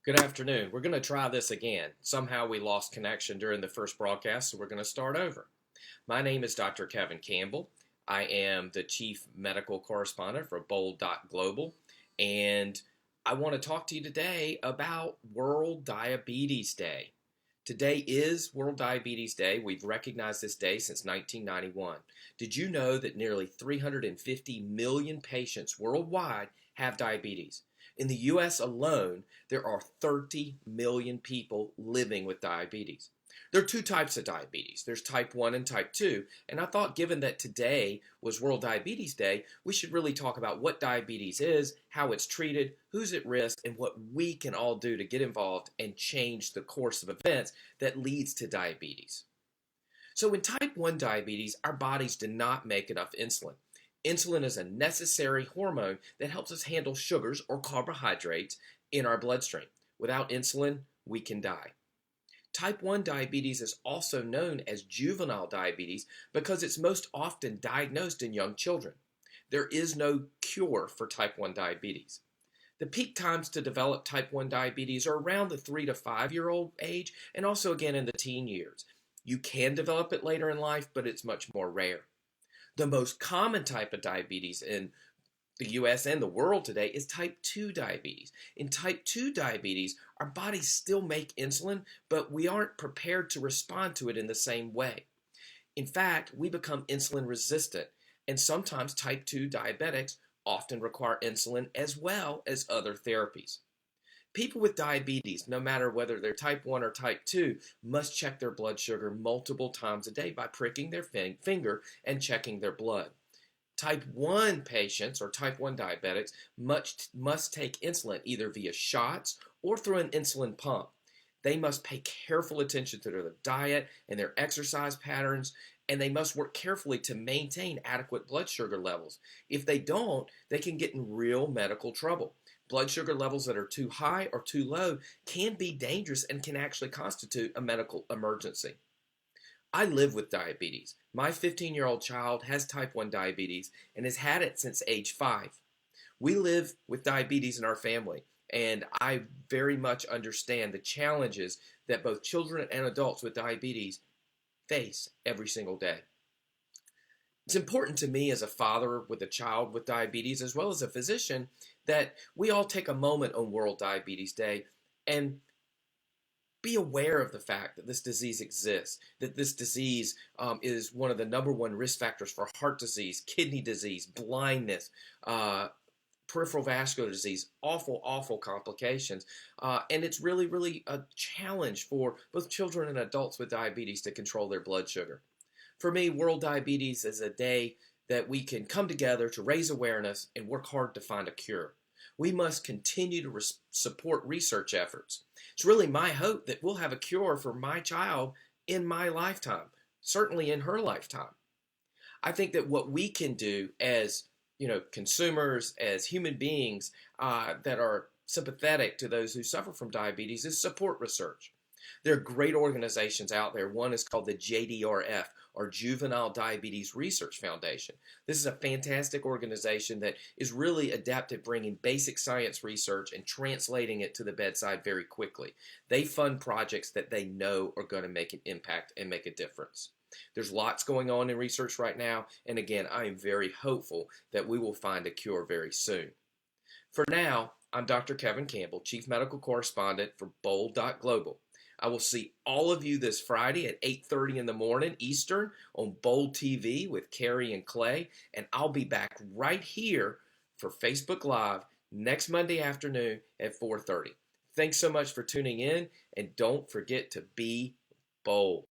Good afternoon. We're going to try this again. Somehow we lost connection during the first broadcast, so we're going to start over. My name is Dr. Kevin Campbell. I am the Chief Medical Correspondent for Bold.Global, and I want to talk to you today about World Diabetes Day. Today is World Diabetes Day. We've recognized this day since 1991. Did you know that nearly 350 million patients worldwide have diabetes? In the U.S. alone, there are 30 million people living with diabetes. There are two types of diabetes. There's type 1 and type 2, and I thought given that today was World Diabetes Day, we should really talk about what diabetes is, how it's treated, who's at risk, and what we can all do to get involved and change the course of events that leads to diabetes. So in type 1 diabetes, our bodies do not make enough insulin. Insulin is a necessary hormone that helps us handle sugars or carbohydrates in our bloodstream. Without insulin, we can die. Type 1 diabetes is also known as juvenile diabetes because it's most often diagnosed in young children. There is no cure for type 1 diabetes. The peak times to develop type 1 diabetes are around the 3 to 5-year-old age and also again in the teen years. You can develop it later in life, but it's much more rare. The most common type of diabetes in the US and the world today is type 2 diabetes. In type 2 diabetes, our bodies still make insulin, but we aren't prepared to respond to it in the same way. In fact, we become insulin resistant, and sometimes type 2 diabetics often require insulin as well as other therapies. People with diabetes, no matter whether they're type 1 or type 2, must check their blood sugar multiple times a day by pricking their finger and checking their blood. Type 1 patients or type 1 diabetics must take insulin either via shots or through an insulin pump. They must pay careful attention to their diet and their exercise patterns, and they must work carefully to maintain adequate blood sugar levels. If they don't, they can get in real medical trouble. Blood sugar levels that are too high or too low can be dangerous and can actually constitute a medical emergency. I live with diabetes. My 15-year-old child has type 1 diabetes and has had it since age 5. We live with diabetes in our family, and I very much understand the challenges that both children and adults with diabetes face every single day. It's important to me as a father with a child with diabetes, as well as a physician, that we all take a moment on World Diabetes Day and be aware of the fact that this disease exists, that this disease is one of the number one risk factors for heart disease, kidney disease, blindness, peripheral vascular disease, awful complications. And it's really a challenge for both children and adults with diabetes to control their blood sugar. For me, World Diabetes is a day that we can come together to raise awareness and work hard to find a cure. We must continue to support research efforts. It's really my hope that we'll have a cure for my child in my lifetime, certainly in her lifetime. I think that what we can do as consumers, as human beings that are sympathetic to those who suffer from diabetes is support research. There are great organizations out there. One is called the JDRF, or Juvenile Diabetes Research Foundation. This is a fantastic organization that is really adept at bringing basic science research and translating it to the bedside very quickly. They fund projects that they know are going to make an impact and make a difference. There's lots going on in research right now, and again, I am very hopeful that we will find a cure very soon. For now, I'm Dr. Kevin Campbell, Chief Medical Correspondent for Bold.Global. I will see all of you this Friday at 8:30 in the morning Eastern on Bold TV with Carrie and Clay, and I'll be back right here for Facebook Live next Monday afternoon at 4:30. Thanks so much for tuning in, and don't forget to be bold.